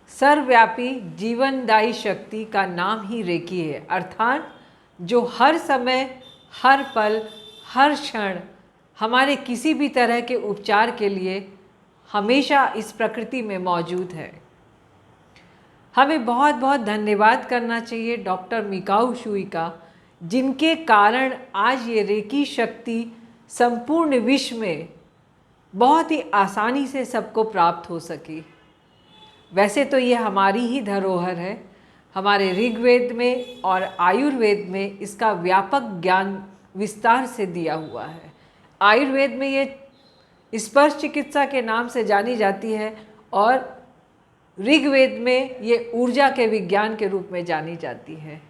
सर्वव्यापी जीवनदायी शक्ति का नाम ही रेकी है, अर्थात जो हर समय, हर पल, हर क्षण हमारे किसी भी तरह के उपचार के लिए हमेशा इस प्रकृति में मौजूद है। हमें बहुत बहुत धन्यवाद करना चाहिए डॉक्टर मिकाओ शुई का, जिनके कारण आज ये रेकी शक्ति संपूर्ण विश्व में बहुत ही आसानी से सबको प्राप्त हो सकी। वैसे तो ये हमारी ही धरोहर है। हमारे ऋग्वेद में और आयुर्वेद में इसका व्यापक ज्ञान विस्तार से दिया हुआ है। आयुर्वेद में ये स्पर्श चिकित्सा के नाम से जानी जाती है और ऋग्वेद में ये ऊर्जा के विज्ञान के रूप में जानी जाती है।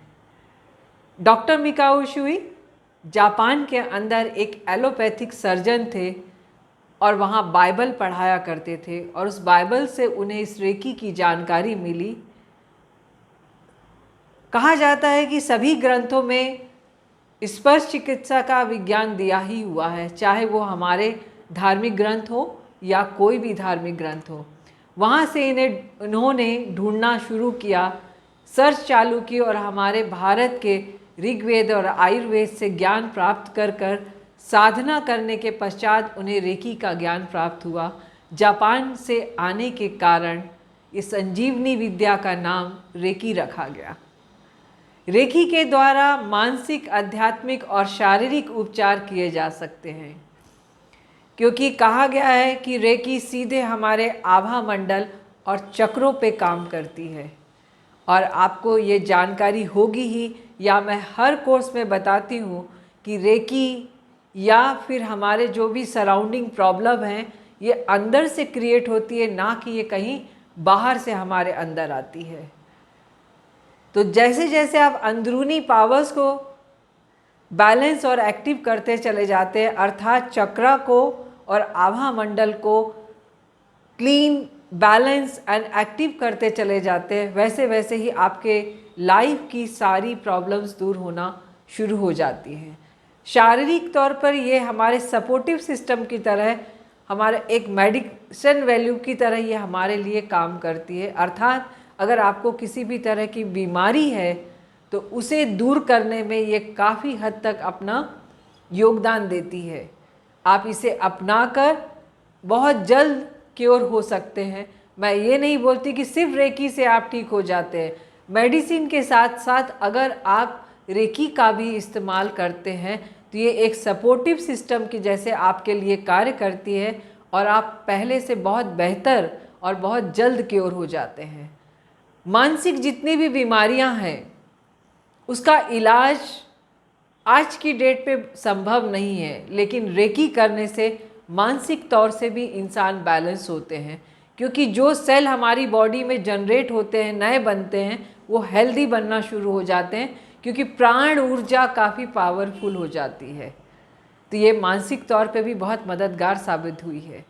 डॉक्टर मिकाओ शुई जापान के अंदर एक एलोपैथिक सर्जन थे और वहाँ बाइबल पढ़ाया करते थे और उस बाइबल से उन्हें इस रेकी की जानकारी मिली। कहा जाता है कि सभी ग्रंथों में स्पर्श चिकित्सा का विज्ञान दिया ही हुआ है, चाहे वो हमारे धार्मिक ग्रंथ हो या कोई भी धार्मिक ग्रंथ हो। वहाँ से इन्होंने ढूंढना शुरू किया, सर्च चालू की और हमारे भारत के ऋग्वेद और आयुर्वेद से ज्ञान प्राप्त कर साधना करने के पश्चात उन्हें रेकी का ज्ञान प्राप्त हुआ। जापान से आने के कारण इस संजीवनी विद्या का नाम रेकी रखा गया। रेकी के द्वारा मानसिक, आध्यात्मिक और शारीरिक उपचार किए जा सकते हैं, क्योंकि कहा गया है कि रेकी सीधे हमारे आभा मंडल और चक्रों पे काम करती है। और आपको ये जानकारी होगी ही, या मैं हर कोर्स में बताती हूँ कि रेकी या फिर हमारे जो भी सराउंडिंग प्रॉब्लम हैं ये अंदर से क्रिएट होती है, ना कि ये कहीं बाहर से हमारे अंदर आती है। तो जैसे जैसे आप अंदरूनी पावर्स को बैलेंस और एक्टिव करते चले जाते हैं, अर्थात चक्रा को और आभा मंडल को क्लीन, बैलेंस एंड एक्टिव करते चले जाते हैं, वैसे वैसे ही आपके लाइफ की सारी प्रॉब्लम्स दूर होना शुरू हो जाती हैं। शारीरिक तौर पर ये हमारे सपोर्टिव सिस्टम की तरह, हमारे एक मेडिसिन वैल्यू की तरह ये हमारे लिए काम करती है। अर्थात अगर आपको किसी भी तरह की बीमारी है तो उसे दूर करने में ये काफ़ी हद तक अपना योगदान देती है। आप इसे अपनाकर बहुत जल्द क्योर हो सकते हैं। मैं ये नहीं बोलती कि सिर्फ रेकी से आप ठीक हो जाते हैं। मेडिसिन के साथ साथ अगर आप रेकी का भी इस्तेमाल करते हैं तो ये एक सपोर्टिव सिस्टम की जैसे आपके लिए कार्य करती है और आप पहले से बहुत बेहतर और बहुत जल्द क्योर हो जाते हैं। मानसिक जितनी भी बीमारियां हैं उसका इलाज आज की डेट पे संभव नहीं है, लेकिन रेकी करने से मानसिक तौर से भी इंसान बैलेंस होते हैं, क्योंकि जो सेल हमारी बॉडी में जनरेट होते हैं, नए बनते हैं, वो हेल्दी बनना शुरू हो जाते हैं, क्योंकि प्राण ऊर्जा काफ़ी पावरफुल हो जाती है। तो ये मानसिक तौर पे भी बहुत मददगार साबित हुई है।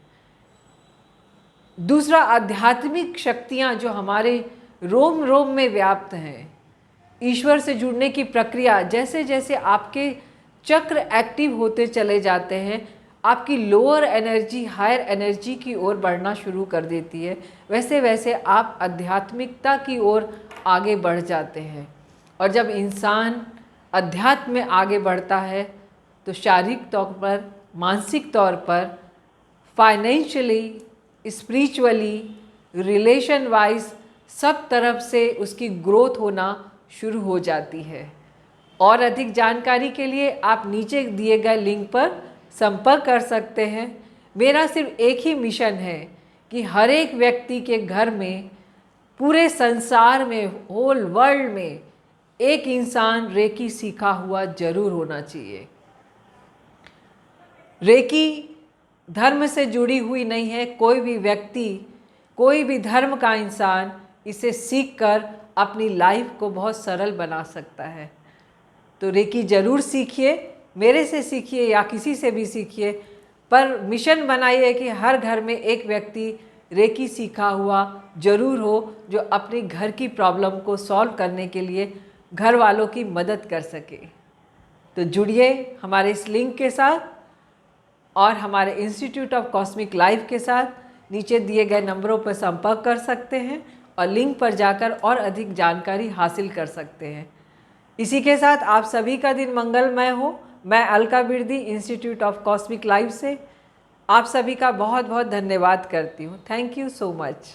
दूसरा, आध्यात्मिक शक्तियाँ जो हमारे रोम रोम में व्याप्त हैं, ईश्वर से जुड़ने की प्रक्रिया, जैसे जैसे आपके चक्र एक्टिव होते चले जाते हैं, आपकी लोअर एनर्जी हायर एनर्जी की ओर बढ़ना शुरू कर देती है, वैसे वैसे आप आध्यात्मिकता की ओर आगे बढ़ जाते हैं। और जब इंसान अध्यात्म में आगे बढ़ता है तो शारीरिक तौर पर, मानसिक तौर पर, फाइनेंशियली, स्पिरिचुअली, रिलेशन वाइज सब तरफ से उसकी ग्रोथ होना शुरू हो जाती है। और अधिक जानकारी के लिए आप नीचे दिए गए लिंक पर संपर्क कर सकते हैं। मेरा सिर्फ एक ही मिशन है कि हर एक व्यक्ति के घर में, पूरे संसार में, होल वर्ल्ड में एक इंसान रेकी सीखा हुआ जरूर होना चाहिए। रेकी धर्म से जुड़ी हुई नहीं है। कोई भी व्यक्ति, कोई भी धर्म का इंसान इसे सीखकर अपनी लाइफ को बहुत सरल बना सकता है। तो रेकी ज़रूर सीखिए, मेरे से सीखिए या किसी से भी सीखिए, पर मिशन बनाइए कि हर घर में एक व्यक्ति रेकी सीखा हुआ जरूर हो, जो अपने घर की प्रॉब्लम को सॉल्व करने के लिए घर वालों की मदद कर सके। तो जुड़िए हमारे इस लिंक के साथ और हमारे इंस्टीट्यूट ऑफ कॉस्मिक लाइफ के साथ। नीचे दिए गए नंबरों पर संपर्क कर सकते हैं और लिंक पर जाकर और अधिक जानकारी हासिल कर सकते हैं। इसी के साथ आप सभी का दिन मंगलमय हो। मैं Alka Birdi, institute of cosmic life से आप सभी का बहुत बहुत धन्यवाद करती हूँ। Thank you so much.